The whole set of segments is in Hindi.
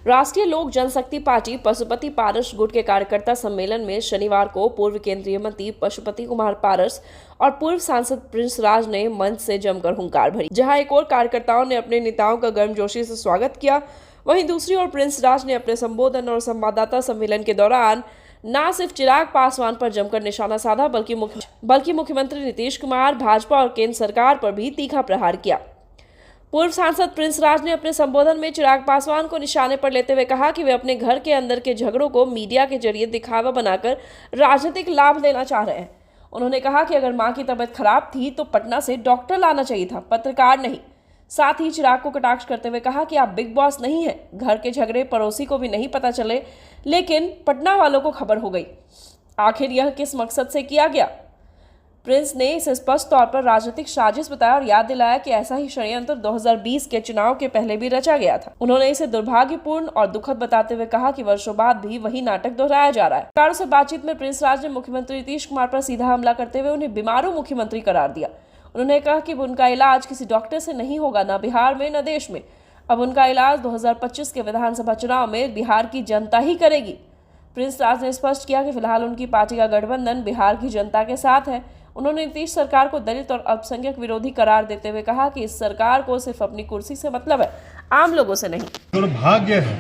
राष्ट्रीय लोक जनशक्ति पार्टी पशुपति पारस गुट के कार्यकर्ता सम्मेलन में शनिवार को पूर्व केंद्रीय मंत्री पशुपति कुमार पारस और पूर्व सांसद प्रिंस राज ने मंच से जमकर हुंकार भरी। जहां एक और कार्यकर्ताओं ने अपने नेताओं का गर्मजोशी से स्वागत किया, वहीं दूसरी ओर प्रिंस राज ने अपने संबोधन और संवाददाता सम्मेलन के दौरान न सिर्फ चिराग पासवान पर जमकर निशाना साधा बल्कि मुख्यमंत्री नीतीश कुमार, भाजपा और केंद्र सरकार पर भी तीखा प्रहार किया। पूर्व सांसद प्रिंस राज ने अपने संबोधन में चिराग पासवान को निशाने पर लेते हुए कहा कि वे अपने घर के अंदर के झगड़ों को मीडिया के जरिए दिखावा बनाकर राजनीतिक लाभ लेना चाह रहे हैं। उन्होंने कहा कि अगर मां की तबीयत खराब थी तो पटना से डॉक्टर लाना चाहिए था, पत्रकार नहीं। साथ ही चिराग को कटाक्ष करते हुए कहा कि आप बिग बॉस नहीं है, घर के झगड़े पड़ोसी को भी नहीं पता चले, लेकिन पटना वालों को खबर हो गई। आखिर यह किस मकसद से किया गया? प्रिंस ने इसे स्पष्ट तौर पर राजनीतिक साजिश बताया और याद दिलाया कि ऐसा ही षड्यंत्र 2020 के चुनाव के पहले भी रचा गया था। उन्होंने इसे दुर्भाग्यपूर्ण और दुखद बताते हुए कहा कि वर्षों बाद भी वही नाटक दोहराया जा रहा है। पत्रकारों से बातचीत में प्रिंस राज ने मुख्यमंत्री नीतीश कुमार पर सीधा हमला करते हुए उन्हें बीमारू मुख्यमंत्री करार दिया। उन्होंने कहा कि उनका इलाज किसी डॉक्टर से नहीं होगा, न बिहार में न देश में। अब उनका इलाज 2025 के विधानसभा चुनाव में बिहार की जनता ही करेगी। प्रिंस राज ने स्पष्ट किया कि फिलहाल उनकी पार्टी का गठबंधन बिहार की जनता के साथ है। उन्होंने नीतीश सरकार को दलित और अल्पसंख्यक विरोधी करार देते हुए कहा कि इस सरकार को सिर्फ अपनी कुर्सी से मतलब है, आम लोगों से नहीं। दुर्भाग्य है,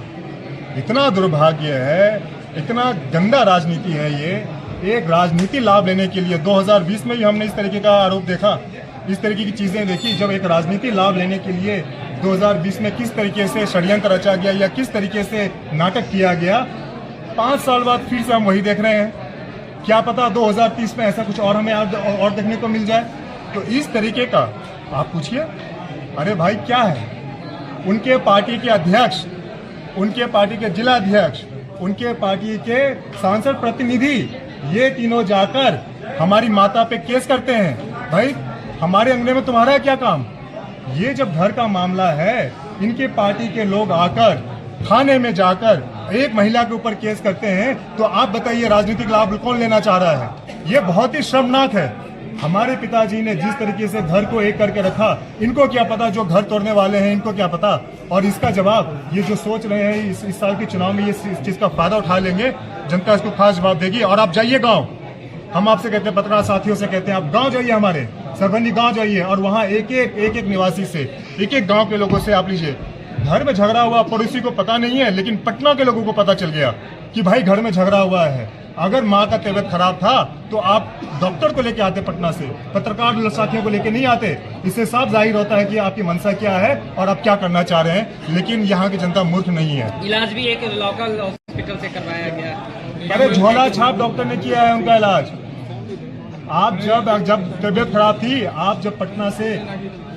इतना दुर्भाग्य है, इतना गंदा राजनीति है ये। एक राजनीति लाभ लेने के लिए 2020 में भी हमने इस तरीके का आरोप देखा, इस तरीके की चीजें देखी। जब एक राजनीति लाभ लेने के लिए 2020 में किस तरीके से षड्यंत्र रचा गया या किस तरीके से नाटक किया गया, 5 साल बाद फिर से हम वही देख रहे हैं। क्या पता 2030 में ऐसा कुछ और हमें और देखने को मिल जाए। तो इस तरीके का आप पूछिए, अरे भाई क्या है? उनके पार्टी के अध्यक्ष, उनके पार्टी के जिला अध्यक्ष, उनके पार्टी के सांसद प्रतिनिधि, ये तीनों जाकर हमारी माता पे केस करते हैं। भाई हमारे अंगने में तुम्हारा क्या काम? ये जब घर का मामला है, इनके पार्टी के लोग आकर थाने में जाकर एक महिला के ऊपर केस करते हैं, तो आप बताइए राजनीतिक लाभ कौन लेना चाह रहा है? ये बहुत ही शर्मनाक है। हमारे पिताजी ने जिस तरीके से घर को एक करके रखा, इनको क्या पता जो घर तोड़ने वाले हैं, इनको क्या पता? और इसका जवाब ये जो सोच रहे हैं इस साल के चुनाव में इस चीज का फायदा उठा लेंगे, जनता इसको खास जवाब देगी। और आप जाइए गाँव, हम आपसे कहते हैं, पत्रकार साथियों से कहते हैं, आप गाँव जाइए, हमारे सरबंदी गाँव जाइए और वहाँ एक एक निवासी से, एक गाँव के लोगों से आप लीजिए। घर में झगड़ा हुआ पड़ोसी को पता नहीं है, लेकिन पटना के लोगों को पता चल गया कि भाई घर में झगड़ा हुआ है। अगर माँ का तबीयत खराब था तो आप डॉक्टर को लेके आते पटना से, पत्रकार साथियों को लेके नहीं आते। इससे साफ जाहिर होता है कि आपकी मंशा क्या है और आप क्या करना चाह रहे हैं। लेकिन यहाँ की जनता मूर्ख नहीं है। इलाज भी एक लोकल हॉस्पिटल से करवाया गया। अरे झोला छाप डॉक्टर ने किया है उनका इलाज। आप जब तबीयत खराब थी, आप जब पटना से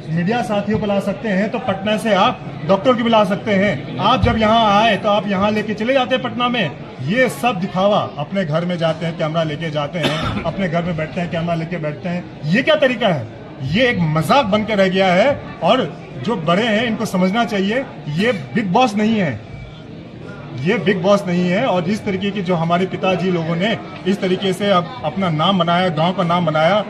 मीडिया साथियों को ला सकते हैं, तो पटना से आप डॉक्टर को भी ला सकते हैं। आप जब यहाँ आए तो आप यहाँ लेके चले जाते हैं पटना में। ये सब दिखावा, अपने घर में जाते हैं कैमरा लेके जाते हैं, अपने घर में बैठते हैं कैमरा लेके बैठते हैं। ये क्या तरीका है? ये एक मजाक बन के रह गया है। और जो बड़े हैं इनको समझना चाहिए, ये बिग बॉस नहीं है, ये बिग बॉस नहीं है। और जिस तरीके की जो हमारे पिताजी लोगों ने इस तरीके से अपना नाम बनाया, गाँव का नाम बनाया,